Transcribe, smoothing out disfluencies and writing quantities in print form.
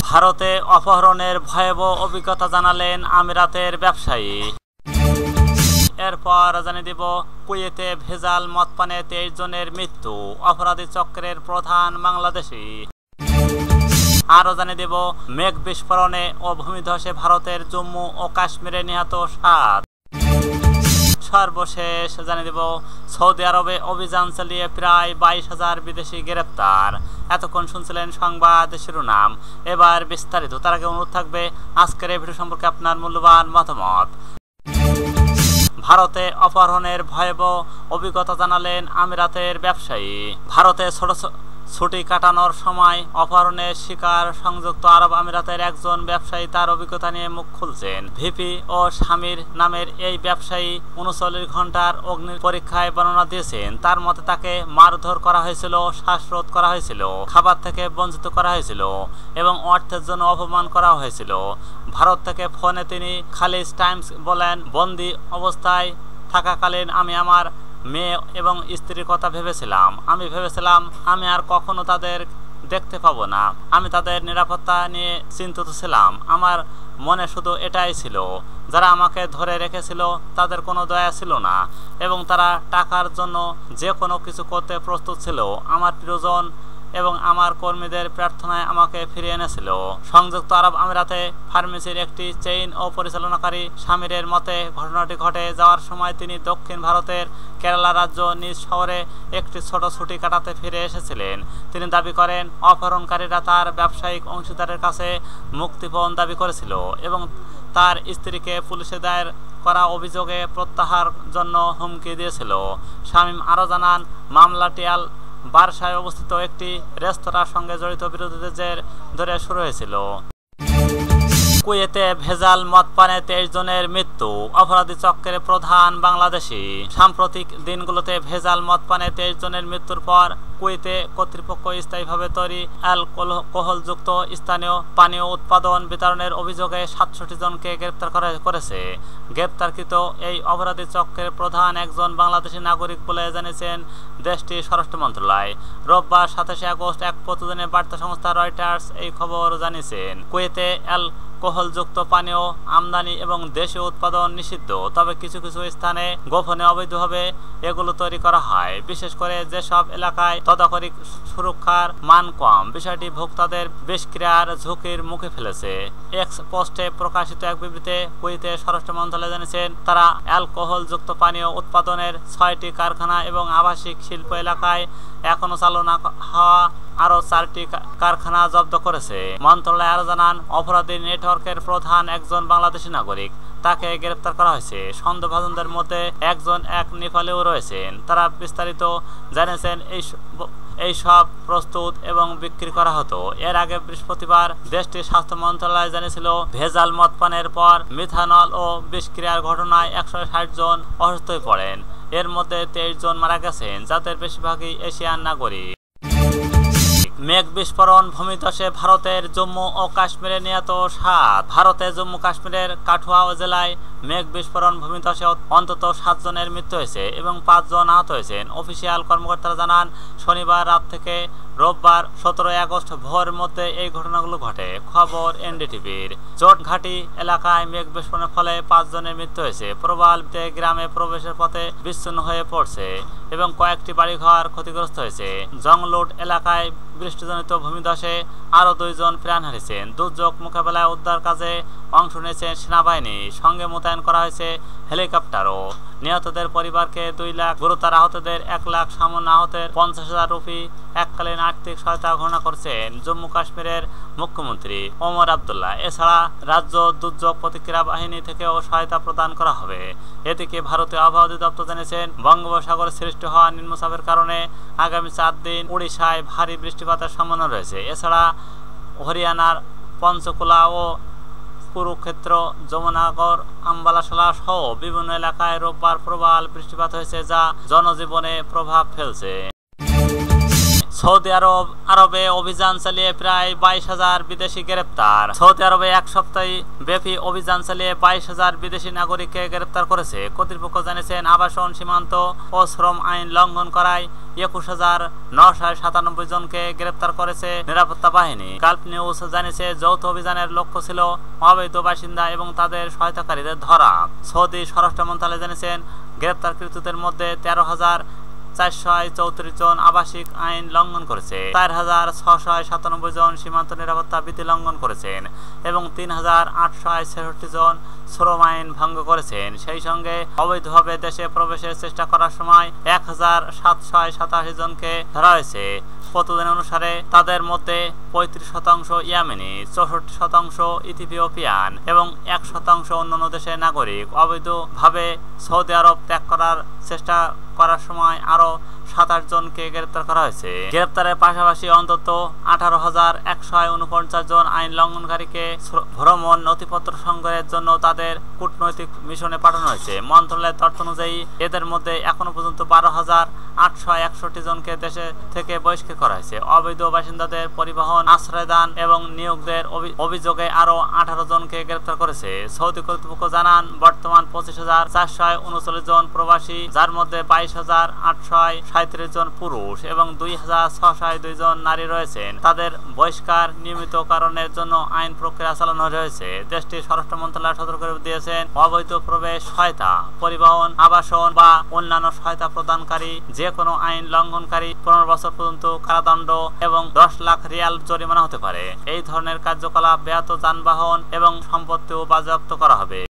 ভারতে অপহরণের ভয়াবহ অভিজ্ঞতা জানালেন আমিরাতের ব্যবসায়ী। এরপর জানিয়ে দিব কুয়েতে ভেজাল মদ পানে 23 জনের মৃত্যু, অপরাধী চক্রের প্রধান বাংলাদেশি। আরও জানিয়ে দেব মেঘ বিস্ফোরণে ও ভূমিধসে ভারতের জম্মু ও কাশ্মীরে নিহত 7। সর্বশেষ জানিয়ে দেব সৌদি আরবে অভিযান চালিয়ে প্রায় 22,000 বিদেশি গ্রেপ্তার। এতক্ষণ শুনছিলেন সংবাদ শিরোনাম, এবার বিস্তারিত। তার আগে অনুরোধ থাকবে আজকের এই ভিডিও সম্পর্কে আপনার মূল্যবান মতামত। ভারতে অপহরণের ভয়াবহ অভিজ্ঞতা জানালেন আমিরাতের ব্যবসায়ী। ভারতে ছোট ছুটি কাটানোর সময় অপহরণের শিকার সংযুক্ত আরব আমিরাতের একজন ব্যবসায়ী তার অভিজ্ঞতা নিয়ে মুখ খুলছেন। ভিপি ও স্বামীর নামের এই ব্যবসায়ী 39 ঘন্টার অগ্নি পরীক্ষায় বর্ণনা দিয়েছেন। তার মতে তাকে মারধর করা হয়েছিল, শ্বাসরোধ করা হয়েছিল, খাবার থেকে বঞ্চিত করা হয়েছিল এবং অর্থের জন্য অপমান করা হয়েছিল। ভারত থেকে ফোনে তিনি খালিজ টাইমস বলেন, বন্দী অবস্থায় থাকাকালীন আমি আমার মেয়ে এবং স্ত্রীর কথা ভেবেছিলাম। আমি ভেবেছিলাম আমি আর কখনো তাদের দেখতে পাবো না। আমি তাদের নিরাপত্তা নিয়ে চিন্তিত ছিলাম। আমার মনে শুধু এটাই ছিল, যারা আমাকে ধরে রেখেছিল তাদের কোনো দয়া ছিল না এবং তারা টাকার জন্য যে কোনো কিছু করতে প্রস্তুত ছিল। আমার প্রিয়জন এবং আমার কর্মীদের প্রার্থনায় আমাকে ফিরিয়ে এনেছিল। সংযুক্ত আরব আমিরাতে ফার্মেসির একটি চেইন ও পরিচালনাকারী স্বামীরের মতে ঘটনাটি ঘটে যাওয়ার সময় তিনি দক্ষিণ ভারতের কেরালা রাজ্য নিজ শহরে একটি ছোট ছুটি কাটাতে ফিরে এসেছিলেন। তিনি দাবি করেন অপহরণকারীরা তার ব্যবসায়িক অংশীদারের কাছে মুক্তিপণ দাবি করেছিল এবং তার স্ত্রীকে পুলিশে দায়ের করা অভিযোগে প্রত্যাহার জন্য হুমকি দিয়েছিল। শামীম আরও জানান, মামলাটি বার্সায় অবস্থিত একটি রেস্তোরাঁর সঙ্গে জড়িত বিরোধীদের জের ধরে শুরু হয়েছিল। কুয়েতে ভেজাল মদ পানে 23 জনের মৃত্যু, অপরাধী চক্রের প্রধান বাংলাদেশি। সাম্প্রতিক দিনগুলোতে ভেজাল মদ পানে 23 জনের মৃত্যুর পর কুয়েতে কর্তৃপক্ষ স্থায়ীভাবে তৈরি অ্যালকোহলযুক্ত স্থানীয় পানীয় উৎপাদন বিতরণের অভিযোগে 67 জনকে গ্রেপ্তার করেছে। গ্রেপ্তারকৃত এই অপরাধী চক্রের প্রধান একজন বাংলাদেশি নাগরিক বলে জানিয়েছেন দেশটির স্বরাষ্ট্র মন্ত্রণালয়। রোববার 27 আগস্ট এক প্রতিদিনে বার্তা সংস্থা রয়টার্স এই খবর জানিয়েছেন। কুয়েতে অ্যালকোহলযুক্ত পানীয় আমদানি এবং দেশীয় উৎপাদন নিষিদ্ধ, তবে কিছু কিছু স্থানে গোপনে অবৈধভাবে এগুলো তৈরি করা হয়, বিশেষ করে যেসব এলাকায় তদারকি সুরক্ষার মান কম। বিষয়টি ভোক্তাদের বিষক্রিয়ার ঝুঁকির মুখে ফেলেছে। এক্স পোস্টে প্রকাশিত এক বিবৃতিতে কুয়েতের স্বরাষ্ট্র মন্ত্রণালয় জানিয়েছেন তারা অ্যালকোহলযুক্ত পানীয় উৎপাদনের 6টি কারখানা এবং আবাসিক শিল্প এলাকায় এখনো চালু না হওয়া আরও 4টি কারখানা জব্দ করেছে। মন্ত্রণালয় আরও জানান অপরাধী নেটওয়ার্কের প্রধান একজন বাংলাদেশি নাগরিক, তাকে গ্রেপ্তার করা হয়েছে। সন্দেহভাজনদের মধ্যে একজন এক নেপালেও রয়েছেন। তারা বিস্তারিত জানিয়েছেন এই সব প্রস্তুত এবং বিক্রি করা হতো। এর আগে বৃহস্পতিবার দেশটির স্বাস্থ্য মন্ত্রণালয় জানিয়েছিল ভেজাল মদ পানের পর মিথানল ও বিষক্রিয়ার ঘটনায় 160 জন অসুস্থ হয়ে পড়েন। এর মধ্যে 23 জন মারা গেছেন, যাদের বেশিরভাগই এশিয়ান নাগরিক। মেঘ বিস্ফোরণ ভূমিধসে ভারতের জম্মু ও কাশ্মীরে নিহত 7। ভারতে জম্মু কাশ্মীরের কাঠুয়া জেলায় মেঘ বিস্ফোরণ ভূমিধসে অন্তত 7 জনের মৃত্যু হয়েছে এবং 5 জন আহত হয়েছেন। অফিসিয়াল কর্মকর্তারা জানান শনিবার রাত থেকে রোববার 17 আগস্ট ভোরের মধ্যে এই ঘটনাগুলো ঘটে। খবর এনডিটিভির। জোটঘাটি এলাকায় মেঘ বিস্ফোরণের ফলে 5 জনের মৃত্যু হয়েছে। প্রবালতে গ্রামে প্রবেশের পথে বিচ্ছিন্ন হয়ে পড়ছে এবং কয়েকটি বাড়িঘর ক্ষতিগ্রস্ত হয়েছে। জংলুট এলাকায় বৃষ্টিজনিত ভূমিধসে আরও 2 জন প্রাণ হারিয়েছেন। দুর্যোগ মোকাবেলায় উদ্ধার কাজে অংশ নিয়েছেন সেনাবাহিনী, সঙ্গে মোতায়েন করা হয়েছে হেলিকপ্টারও। নিহতদের পরিবারকে 2 লাখ, গুরুতর আহতদের 1 লাখ, সামান্য আহতের 50,000 রুপি এককালীন আর্থিক সহায়তা ঘোষণা করেছেন জম্মু কাশ্মীরের মুখ্যমন্ত্রী ওমর আবদুল্লাহ। এছাড়া রাজ্য দুর্যোগ প্রতিক্রিয়া বাহিনী থেকেও সহায়তা প্রদান করা হবে। এদিকে ভারতীয় আবহাওয়া অধিদপ্তর জানিয়েছেন বঙ্গোপসাগরে সৃষ্টি হওয়া নিম্নচাপের কারণে আগামী 4 দিন উড়িষ্যায় ভারী বৃষ্টিপাতের সম্ভাবনা রয়েছে। এছাড়া হরিয়ানার পঞ্চকুলা ও কুরুক্ষেত্র, যমুনাগর, আম্বালাশালা সহ বিভিন্ন এলাকায় রোববার প্রবল বৃষ্টিপাত হয়েছে, যা জনজীবনে প্রভাব ফেলছে। সৌদি আরবে অভিযান চালিয়ে প্রায় 22,000 বিদেশি গ্রেপ্তার। সৌদি আরবে এক সপ্তাহ ব্যাপী অভিযান চালিয়ে 22,000 বিদেশি নাগরিককে গ্রেপ্তার করেছে। কর্তৃপক্ষ জানিয়েছেন আবাসন, সীমান্ত ও শ্রম আইন লঙ্ঘন করায় 21,997 জনকে গ্রেপ্তার করেছে নিরাপত্তা বাহিনী। গালফ নিউজ জানিয়েছে যৌথ অভিযানের লক্ষ্য ছিল অবৈধ বাসিন্দা এবং তাদের সহায়তাকারীদের ধরা। সৌদি স্বরাষ্ট্র মন্ত্রণালয় জানিয়েছেন গ্রেপ্তারকৃতদের মধ্যে 13,434 জন আবাসিক আইন লঙ্ঘন করেছে, 4,697 জন সীমান্ত নিরাপত্তা বিধি লঙ্ঘন করেছেন এবং 3,866 জন শ্রম আইন ভঙ্গ করেছেন। সেই সঙ্গে অবৈধভাবে দেশে প্রবেশের চেষ্টা করার সময় 1,787 জনকে ধরা হয়েছে। প্রতিবেদন অনুসারে তাদের মধ্যে 35% ইয়েমেনি, 64% ইথিওপিয়ান এবং 1% অন্যান্য দেশের নাগরিক। অবৈধভাবে সৌদি আরব ত্যাগ করার চেষ্টা করার সময় আরো 27 জনকে গ্রেপ্তার করা হয়েছে। গ্রেপ্তারের পাশাপাশি অন্তত 18,149 জন আইন লঙ্ঘনকারীকে ভ্রমণ নথিপত্র সংগ্রহের জন্য তাদের কূটনৈতিক মিশনে পাঠানো হয়েছে। মন্ত্রণালয়ের তথ্য অনুযায়ী এদের মধ্যে এখনো পর্যন্ত 12,861 জনকে দেশে থেকে বহিষ্কার করা হয়েছে। অবৈধ বাসিন্দাদের পরিবহন, আশ্রয়দান এবং নিয়োগের অভিযোগে আরো 18 জনকে গ্রেপ্তার করেছে। সৌদি কর্তৃপক্ষ জানান বর্তমান 25,439 জন প্রবাসী, যার মধ্যে 22,837 জন পুরুষ এবং 2,602 জন নারী রয়েছেন। তাদের বহিষ্কার নিয়মিত কারণের জন্য আইন প্রক্রিয়া চালানো হয়েছে। দেশটির স্বরাষ্ট্র মন্ত্রণালয় সতর্ক করে দিয়েছেন অবৈধ প্রবেশ, সহায়তা, পরিবহন, আবাসন বা অন্যান্য সহায়তা প্রদানকারী যে কোনো আইন লঙ্ঘনকারী 15 বছর পর্যন্ত কারাদণ্ড এবং 10 লাখ রিয়াল জরিমানা হতে পারে। এই ধরনের কার্যকলাপ ব্যাহত যানবাহন এবং সম্পত্তিও বাজেয়াপ্ত করা হবে।